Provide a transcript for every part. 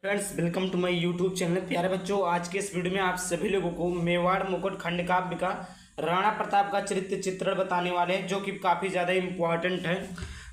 Friends, welcome to my YouTube channel. प्यारे बच्चों, आज के इस वीडियो में आप सभी लोगों को मेवाड़ मुकुट खंड काव्य का राणा प्रताप का चरित्र चित्रण बताने वाले हैं, जो कि काफ़ी ज़्यादा इम्पोर्टेंट है।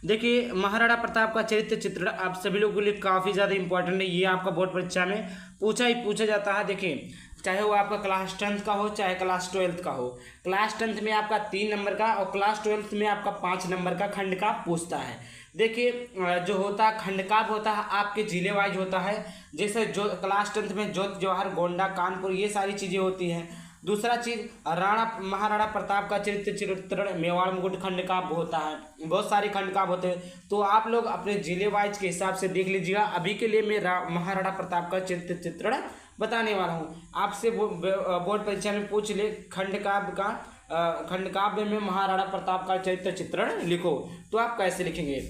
देखिए, महाराणा प्रताप का चरित्र चित्रण आप सभी लोगों के लिए काफ़ी ज़्यादा इंपॉर्टेंट है। ये आपका बोर्ड परीक्षा में पूछा जाता है। देखिए, चाहे वो आपका क्लास 10th का हो चाहे क्लास 12th का हो। क्लास 10th में आपका 3 नंबर का और क्लास 12th में आपका 5 नंबर का खंड काव्य पूछता है। देखिए, जो होता है खंड काव्य होता है आपके जिले वाइज होता है। जैसे जो क्लास 10th में ज्योति जवाहर गोंडा कानपुर ये सारी चीज़ें होती हैं। दूसरा चीज़ महाराणा प्रताप का चरित्र चित्रण मेवाड़ मुकुट खंड काव्य होता है। बहुत सारे खंड काव्य होते हैं, तो आप लोग अपने जिले वाइज के हिसाब से देख लीजिएगा। अभी के लिए मैं महाराणा प्रताप का चरित्र चित्रण बताने वाला हूँ। आपसे बोर्ड परीक्षा में पूछ ले खंड काव्य में महाराणा प्रताप का चरित्र चित्रण लिखो, तो आप कैसे लिखेंगे।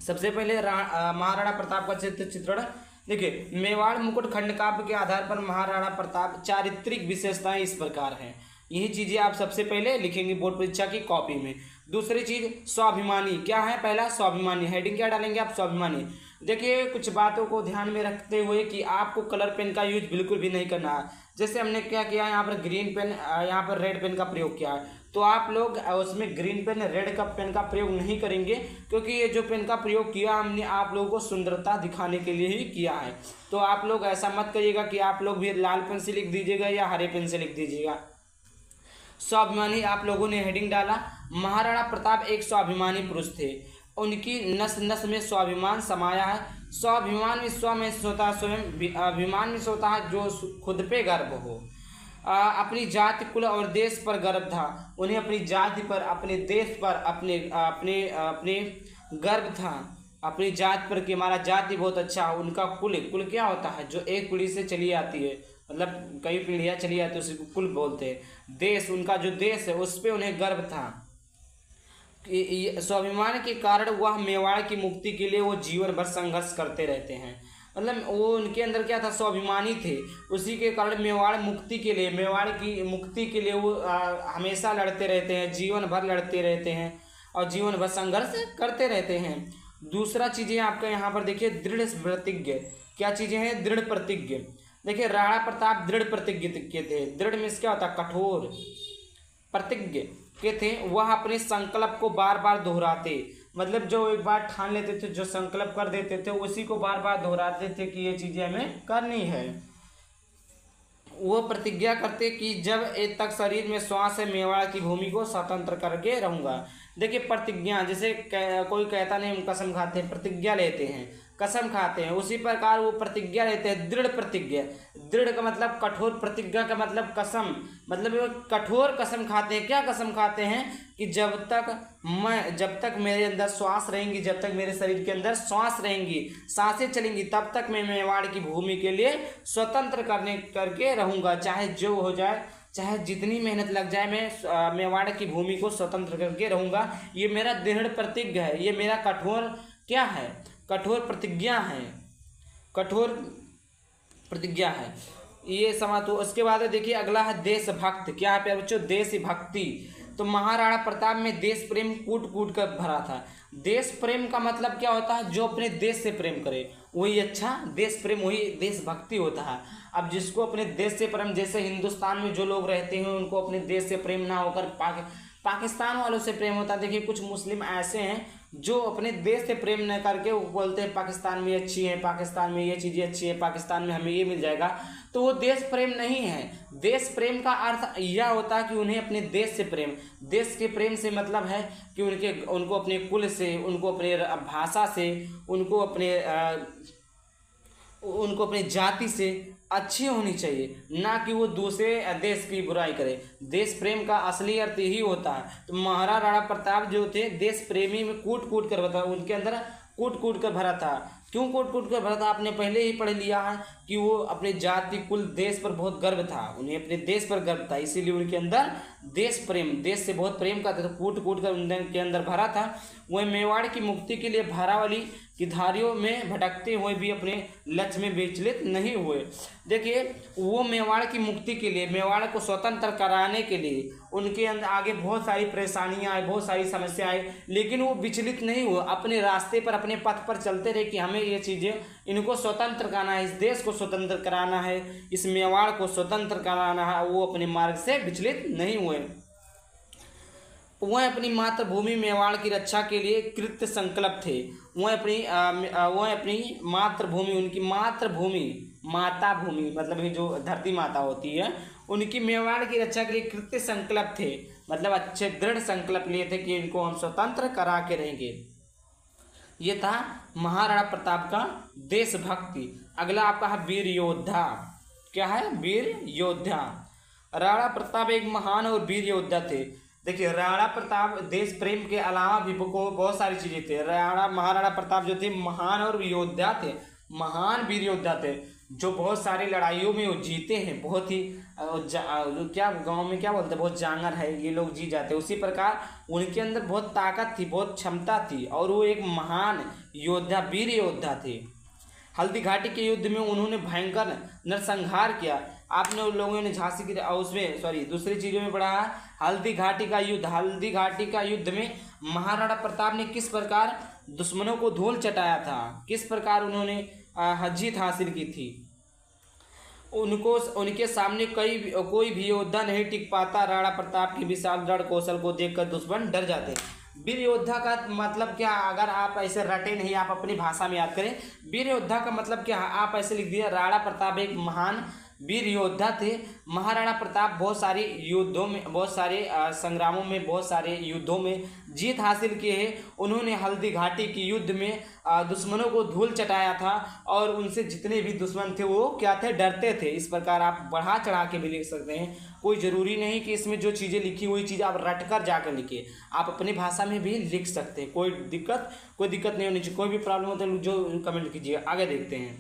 सबसे पहले महाराणा प्रताप का चरित्र चित्रण देखिए। मेवाड़ मुकुट खंड काव्य के आधार पर महाराणा प्रताप चारित्रिक विशेषताएं इस प्रकार हैं। यही चीजें आप सबसे पहले लिखेंगे बोर्ड परीक्षा की कॉपी में। दूसरी चीज स्वाभिमानी क्या है, पहला स्वाभिमानी, हेडिंग क्या डालेंगे आप, स्वाभिमानी। देखिए, कुछ बातों को ध्यान में रखते हुए कि आपको कलर पेन का यूज बिल्कुल भी नहीं करना है। जैसे हमने क्या किया, यहाँ पर ग्रीन पेन, यहाँ पर रेड पेन का प्रयोग किया है, तो आप लोग उसमें ग्रीन पेन रेड का पेन का प्रयोग नहीं करेंगे, क्योंकि ये जो पेन का प्रयोग किया हमने आप लोगों को सुंदरता दिखाने के लिए ही किया है। तो आप लोग ऐसा मत करिएगा कि आप लोग भी लाल पेन से लिख दीजिएगा या हरे पेन से लिख दीजिएगा। स्वाभिमानी आप लोगों ने हेडिंग डाला। महाराणा प्रताप एक स्वाभिमानी पुरुष थे। उनकी नस नस में स्वाभिमान समाया है। स्वाभिमान में स्व में सोता है स्वयं, अभिमान में सोता है जो खुद पे गर्व हो। अपनी जाति कुल और देश पर गर्व था। उन्हें अपनी जाति पर, अपने देश पर, अपने अपने अपने गर्व था, अपनी जाति पर कि हमारा जाति बहुत अच्छा है। उनका कुल क्या होता है, जो एक पीढ़ी से चली आती है, मतलब कई पीढ़ियाँ चली आती है, उसी को कुल बोलते हैं। देश, उनका जो देश है उस पर उन्हें गर्व था। स्वाभिमान के कारण वह मेवाड़ की मुक्ति के लिए वो जीवन भर संघर्ष करते रहते हैं। मतलब वो उनके अंदर क्या था, स्वाभिमानी थे। उसी के कारण मेवाड़ की मुक्ति के लिए वो हमेशा लड़ते रहते हैं, जीवन भर लड़ते रहते हैं और जीवन भर संघर्ष करते रहते हैं। दूसरा चीज़ें आपका यहाँ पर देखिए, दृढ़ प्रतिज्ञ। क्या चीज़ें हैं, दृढ़ प्रतिज्ञ। देखिए, राणा प्रताप दृढ़ प्रतिज्ञ के थे। दृढ़ में क्या होता है, कठोर, प्रतिज्ञ के थे। वह अपने संकल्प को बार बार दोहराते, मतलब जो एक बार ठान लेते थे, जो संकल्प कर देते थे, उसी को बार बार दोहराते थे कि ये चीजें हमें करनी है। वो प्रतिज्ञा करते कि जब एक तक शरीर में श्वास है मेवाड़ की भूमि को स्वतंत्र करके रहूंगा। देखिए, प्रतिज्ञा, जैसे कोई कहता नहीं हम कसम खाते हैं, प्रतिज्ञा लेते हैं, कसम खाते हैं, उसी प्रकार वो प्रतिज्ञा लेते हैं। दृढ़ प्रतिज्ञा, दृढ़ का मतलब कठोर, प्रतिज्ञा का मतलब कसम, मतलब वो कठोर कसम खाते हैं। क्या कसम खाते हैं कि जब तक मेरे अंदर श्वास रहेंगी, जब तक मेरे शरीर के अंदर श्वास रहेंगी, सांसें चलेंगी, तब तक मैं मेवाड़ की भूमि के लिए स्वतंत्र करके रहूंगा। चाहे जो हो जाए, चाहे जितनी मेहनत लग जाए, मैं मेवाड़ की भूमि को स्वतंत्र करके रहूंगा। ये मेरा दृढ़ प्रतिज्ञा है, ये मेरा कठोर क्या है, कठोर प्रतिज्ञा है, कठोर प्रतिज्ञा है ये समाज। तो उसके बाद देखिए अगला है देशभक्त। क्या है प्यारे बच्चों, देशभक्ति। तो महाराणा प्रताप में देश प्रेम कूट कूट कर भरा था। देश प्रेम का मतलब क्या होता है, जो अपने देश से प्रेम करे वही अच्छा देश प्रेम, वही देशभक्ति होता है। अब जिसको अपने देश से प्रेम, जैसे हिंदुस्तान में जो लोग रहते हैं उनको अपने देश से प्रेम ना होकर पाकिस्तान वालों से प्रेम होता है। देखिए, कुछ मुस्लिम ऐसे हैं जो अपने देश से प्रेम न करके वो बोलते हैं पाकिस्तान में अच्छी है, पाकिस्तान में ये चीज़ें अच्छी है, पाकिस्तान में हमें ये मिल जाएगा, तो वो देश प्रेम नहीं है। देश प्रेम का अर्थ यह होता है कि उन्हें अपने देश से प्रेम, देश के प्रेम से मतलब है कि उनको अपने कुल से, उनको अपने भाषा से, उनको अपने जाति से अच्छी होनी चाहिए, ना कि वो दूसरे देश की बुराई करे। देश प्रेम का असली अर्थ यही होता है। तो महाराणा प्रताप जो थे देश प्रेमी में कूट कूट कर बता, उनके अंदर कूट कूट कर भरा था। क्यों कूट कूट कर भरा था, आपने पहले ही पढ़ लिया है कि वो अपने जाति कुल देश पर बहुत गर्व था, उन्हें अपने देश पर गर्व था, इसीलिए उनके अंदर देश प्रेम, देश से बहुत प्रेम करते थे, कूट कूट कर उनके अंदर भरा था। वह मेवाड़ की मुक्ति के लिए भारावली की धारियों में भटकते हुए भी अपने लक्ष्य में विचलित नहीं हुए। देखिए, वो मेवाड़ की मुक्ति के लिए, मेवाड़ को स्वतंत्र कराने के लिए उनके अंदर आगे बहुत सारी परेशानियां आई, बहुत सारी समस्या आई, लेकिन वो विचलित नहीं हुए, अपने रास्ते पर, अपने पथ पर चलते रहे कि हमें ये चीज़ें इनको स्वतंत्र कराना है, इस देश को स्वतंत्र कराना है, इस मेवाड़ को स्वतंत्र कराना है, वो अपने मार्ग से विचलित नहीं हुए। वह अपनी मातृभूमि मेवाड़ की रक्षा के लिए कृत संकल्प थे। वह अपनी मातृभूमि, उनकी मातृभूमि, माता भूमि मतलब ये जो धरती माता होती है, उनकी मेवाड़ की रक्षा के लिए कृत संकल्प थे, मतलब अच्छे दृढ़ संकल्प लिए थे कि इनको हम स्वतंत्र करा के रहेंगे। ये था महाराणा प्रताप का देशभक्ति। अगला आपका है वीर योद्धा। क्या है? वीर योद्धा। राणा प्रताप एक महान और वीर योद्धा थे। देखिए, राणा प्रताप देश प्रेम के अलावा भी को बहुत सारी चीजें थे। महाराणा प्रताप जो थे महान और योद्धा थे, महान वीर योद्धा थे, जो बहुत सारी लड़ाइयों में वो जीते हैं। बहुत ही क्या गांव में क्या बोलते हैं, बहुत जांगर है, ये लोग जीत जाते हैं। उसी प्रकार उनके अंदर बहुत ताकत थी, बहुत क्षमता थी, और वो एक महान योद्धा, वीर योद्धा थे। हल्दी घाटी के युद्ध में उन्होंने भयंकर नरसंहार किया। आपने उन लोगों ने झांसी की उसमें दूसरी चीज़ों में पढ़ा है हल्दी घाटी का युद्ध। हल्दी घाटी का युद्ध में महाराणा प्रताप ने किस प्रकार दुश्मनों को धूल चटाया था, किस प्रकार उन्होंने जीत हासिल की थी। उनके सामने कोई भी योद्धा नहीं टिक पाता। राणा प्रताप की विशाल रण कौशल को देखकर दुश्मन डर जाते। वीर योद्धा का मतलब क्या, अगर आप ऐसे रटे नहीं, आप अपनी भाषा में याद करें। वीर योद्धा का मतलब क्या, आप ऐसे लिख दिए राणा प्रताप एक महान वीर योद्धा थे। महाराणा प्रताप बहुत सारे युद्धों में, बहुत सारे संग्रामों में, बहुत सारे युद्धों में जीत हासिल किए हैं। उन्होंने हल्दी घाटी की युद्ध में दुश्मनों को धूल चटाया था, और उनसे जितने भी दुश्मन थे वो क्या थे, डरते थे। इस प्रकार आप बढ़ा चढ़ा के भी लिख सकते हैं। कोई ज़रूरी नहीं कि इसमें जो चीज़ें लिखी वही चीज़ आप रट कर जाकर लिखिए, आप अपनी भाषा में भी लिख सकते हैं। कोई दिक्कत नहीं होनी चाहिए। कोई भी प्रॉब्लम हो तो जो कमेंट कीजिए। आगे देखते हैं।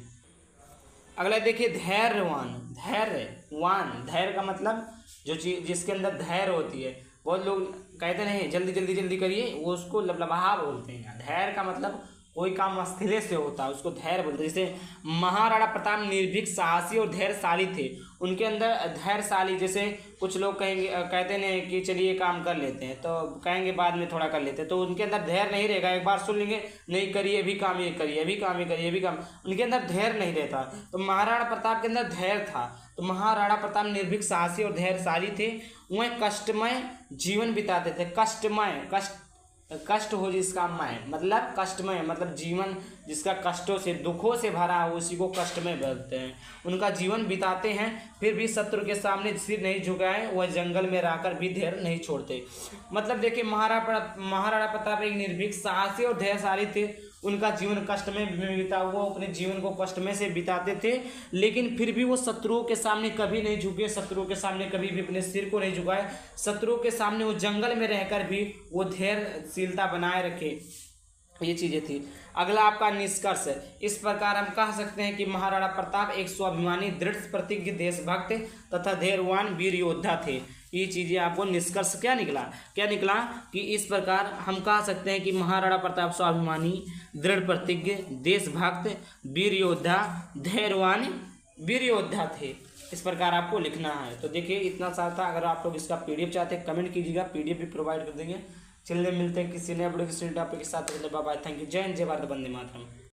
अगला देखिए धैर्यवान। धैर्य का मतलब जो चीज जिसके अंदर धैर्य होती है। बहुत लोग कहते नहीं जल्दी करिए, वो उसको लबलबहा बोलते हैं। धैर्य का मतलब कोई काम मस्तिले से होता है, उसको धैर्य बोलते हैं। जैसे महाराणा प्रताप निर्भीक, साहसी और धैर्यशाली थे। उनके अंदर धैर्यशाली, जैसे कुछ लोग कहते हैं कि चलिए काम कर लेते हैं, तो कहेंगे बाद में थोड़ा कर लेते हैं, तो उनके अंदर धैर्य नहीं रहेगा। एक बार सुन लेंगे, नहीं करिए अभी काम, ये करिए अभी काम, ये करिए अभी काम, उनके अंदर धैर्य नहीं रहता। तो महाराणा प्रताप के अंदर धैर्य था। तो महाराणा प्रताप निर्भीक, साहसी और धैर्यशाली थे। वह कष्टमय जीवन बिताते थे। कष्ट हो जिसका मय मतलब कष्टमय, मतलब जीवन जिसका कष्टों से, दुखों से भरा हो, उसी को कष्टमय बोलते हैं। उनका जीवन बिताते हैं, फिर भी शत्रु के सामने सिर नहीं झुकाए। वह जंगल में रहकर भी धैर्य नहीं छोड़ते। मतलब देखिए, महाराणा प्रताप एक निर्भीक, साहसी और धैर्यशाली थे। उनका जीवन कष्ट में बीता, वो अपने जीवन को कष्ट में से बिताते थे, लेकिन फिर भी वो शत्रुओं के सामने कभी नहीं झुके। शत्रुओं के सामने कभी भी अपने सिर को नहीं झुकाए। शत्रुओं के सामने वो जंगल में रहकर भी वो धैर्यशीलता बनाए रखे। ये चीज़ें थी। अगला आपका निष्कर्ष। इस प्रकार हम कह सकते हैं कि महाराणा प्रताप एक स्वाभिमानी, दृढ़ प्रतिज्ञ, देशभक्त तथा धैर्यवान वीर योद्धा थे। ये चीज़ें आपको निष्कर्ष क्या निकला कि इस प्रकार हम कह सकते हैं कि महाराणा प्रताप स्वाभिमानी, दृढ़ प्रतिज्ञ, देशभक्त, वीर योद्धा, धैर्यवान वीर योद्धा थे। इस प्रकार आपको लिखना है। तो देखिए, इतना सारा था। अगर आप लोग इसका PDF चाहते हैं कमेंट कीजिएगा, PDF भी प्रोवाइड कर देंगे। चलिए मिलते हैं किसी नए वीडियो किसी टॉपिक के साथ। Bye bye, thank you. जय हिंद, जय भारत, वंदे मातरम।